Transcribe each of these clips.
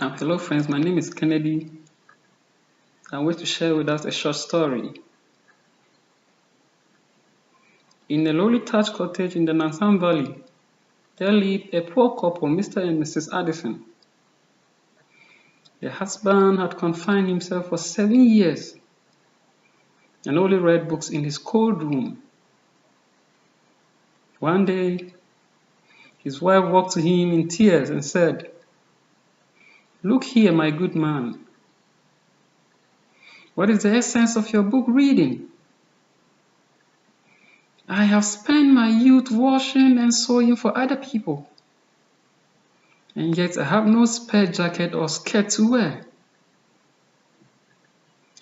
Hello friends, my name is Kennedy. I wish to share with us a short story. In a lowly thatched cottage in the Nansam Valley, there lived a poor couple, Mr. and Mrs. Addison. The husband had confined himself for 7 years and only read books in his cold room. One day, his wife walked to him in tears and said, "Look here, my good man. What is the essence of your book reading? I have spent my youth washing and sewing for other people, and yet I have no spare jacket or skirt to wear.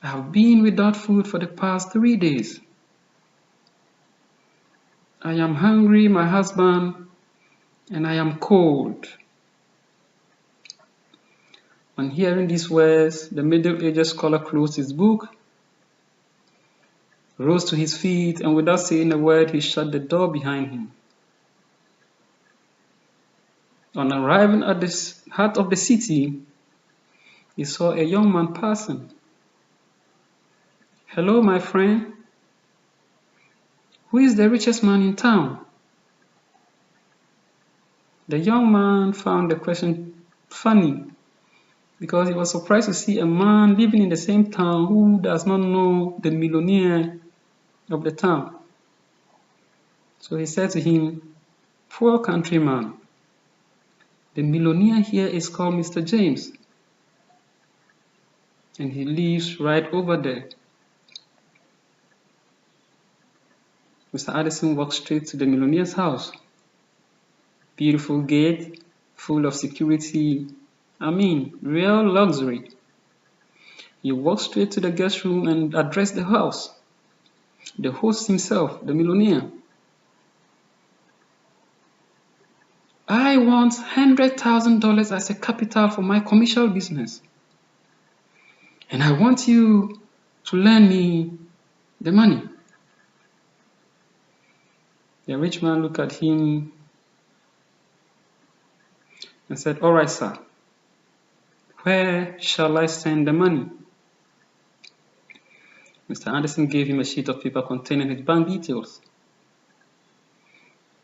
I have been without food for the past 3 days. I am hungry, my husband, and I am cold." On hearing these words, the middle-aged scholar closed his book, rose to his feet, and without saying a word, he shut the door behind him. On arriving at the heart of the city, he saw a young man passing. "Hello, my friend. Who is the richest man in town?" The young man found the question funny because he was surprised to see a man living in the same town who does not know the millionaire of the town. So he said to him, "Poor countryman, the millionaire here is called Mr. James, and he lives right over there." Mr. Addison walked straight to the millionaire's house. Beautiful gate, full of security. Real luxury. He walked straight to the guest room and addressed the house. The host himself, the millionaire. "I want $100,000 as a capital for my commercial business, and I want you to lend me the money." The rich man looked at him and said, "All right, sir. Where shall I send the money?" Mr. Addison gave him a sheet of paper containing his bank details.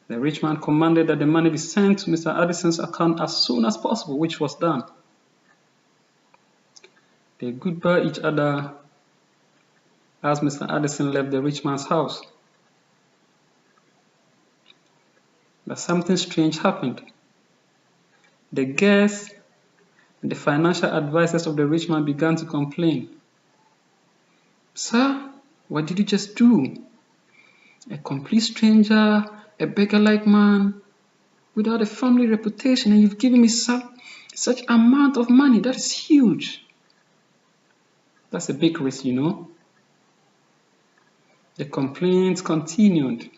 The rich man commanded that the money be sent to Mr. Addison's account as soon as possible, which was done. They goodbye each other as Mr. Addison left the rich man's house. But something strange happened. The guests and the financial advisors of the rich man began to complain. "Sir, what did you just do? A complete stranger, a beggar-like man, without a family reputation, and you've given me such amount of money. That is huge. That's a big risk, you know." The complaints continued.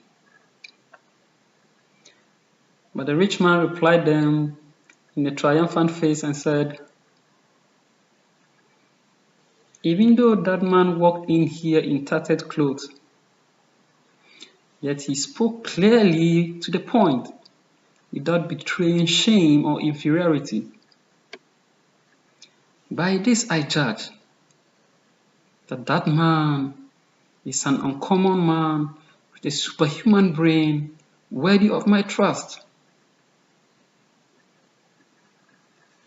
But the rich man replied them in a triumphant face and said, "Even though that man walked in here in tattered clothes, yet he spoke clearly to the point, without betraying shame or inferiority. By this I judge that that man is an uncommon man with a superhuman brain worthy of my trust.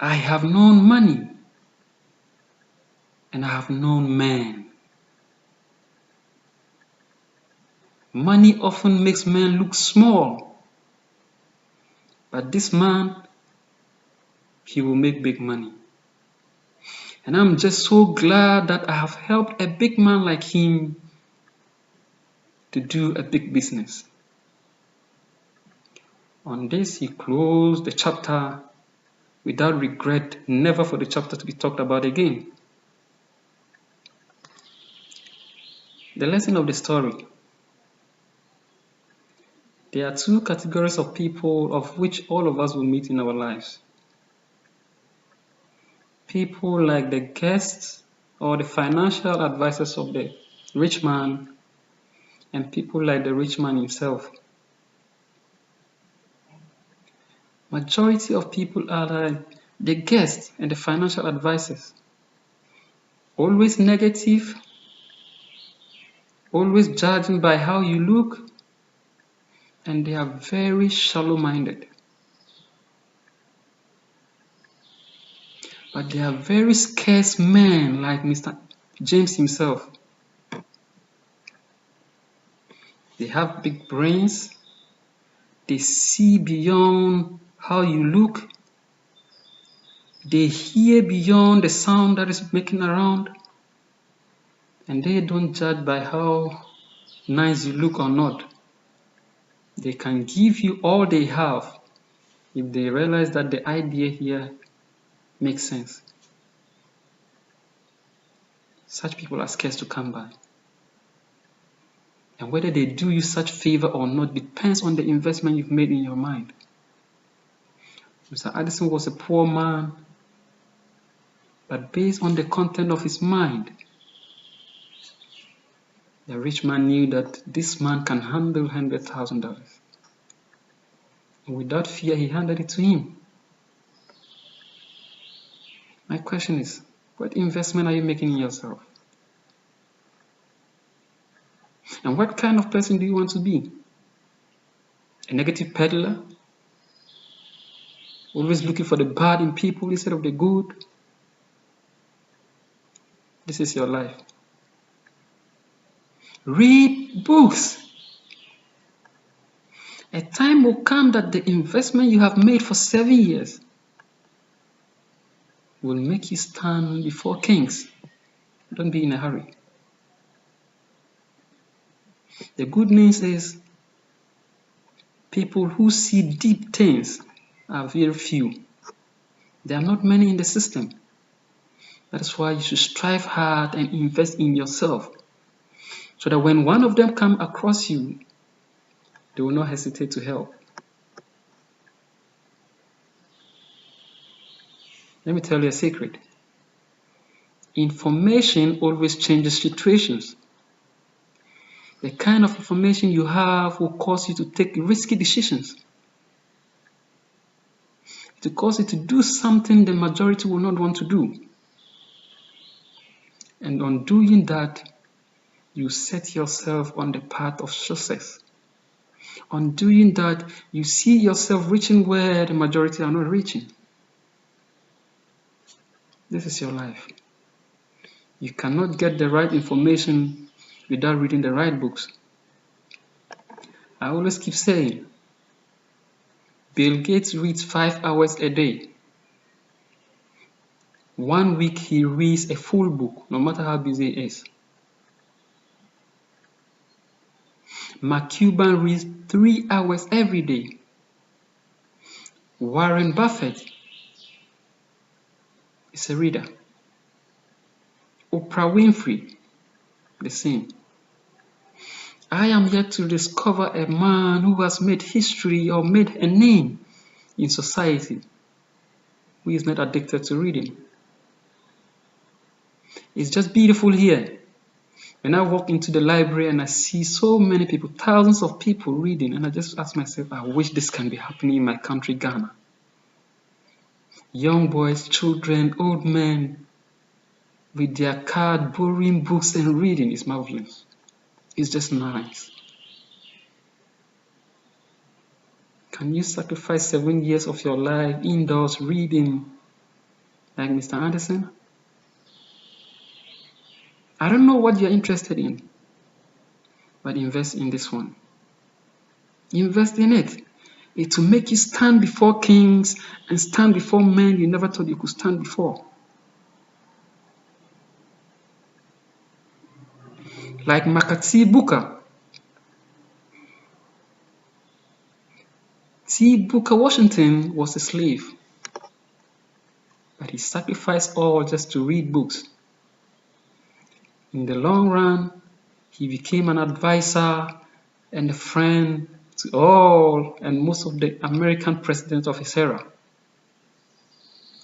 I have known money, and I have known men. Money often makes men look small, but this man, he will make big money. And I'm just so glad that I have helped a big man like him to do a big business." On this, he closed the chapter without regret, never for the chapter to be talked about again. The lesson of the story. There are two categories of people of which all of us will meet in our lives. People like the guests or the financial advisors of the rich man, and people like the rich man himself. Majority of people are like the guests and the financial advisors. Always negative, always judging by how you look, and they are very shallow-minded. But they are very scarce men like Mr. James himself. They have big brains. They see beyond how you look. They hear beyond the sound that is making around. And they don't judge by how nice you look or not. They can give you all they have if they realize that the idea here makes sense. Such people are scarce to come by. And whether they do you such favor or not depends on the investment you've made in your mind. Mr. Addison was a poor man, but based on the content of his mind, the rich man knew that this man can handle $100,000. And without fear, he handed it to him. My question is, what investment are you making in yourself? And what kind of person do you want to be? A negative peddler? Always looking for the bad in people instead of the good? This is your life. Read books. A time will come that the investment you have made for 7 years will make you stand before kings. Don't be in a hurry. The good news is people who see deep things are very few. There are not many in the system. That is why you should strive hard and invest in yourself, so that when one of them comes across you, they will not hesitate to help. Let me tell you a secret. Information always changes situations. The kind of information you have will cause you to take risky decisions. It will cause you to do something the majority will not want to do. And on doing that, you set yourself on the path of success. On doing that, you see yourself reaching where the majority are not reaching. This is your life. You cannot get the right information without reading the right books. I always keep saying, Bill Gates reads 5 hours a day. 1 week he reads a full book, no matter how busy he is. Mark Cuban reads 3 hours every day. Warren Buffett is a reader. Oprah Winfrey, the same. I am yet to discover a man who has made history or made a name in society who is not addicted to reading. It's just beautiful here. When I walk into the library and I see so many people, thousands of people reading, and I just ask myself, I wish this can be happening in my country, Ghana. Young boys, children, old men, with their card, borrowing books and reading is marvelous. It's just nice. Can you sacrifice 7 years of your life indoors reading like Mr. Anderson? I don't know what you're interested in, but invest in this one. Invest in it. It will make you stand before kings and stand before men you never thought you could stand before. Like Marcus T. Booker. T. Booker Washington was a slave, but he sacrificed all just to read books. In the long run, he became an advisor and a friend to all and most of the American presidents of his era.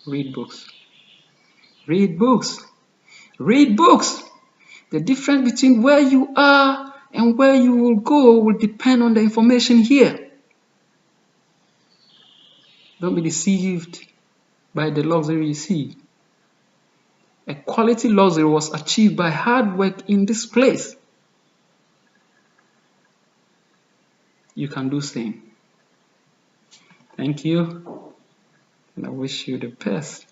Read books. Read books. Read books. The difference between where you are and where you will go will depend on the information here. Don't be deceived by the luxury you see. A quality luxury was achieved by hard work in this place. You can do same. Thank you, and I wish you the best.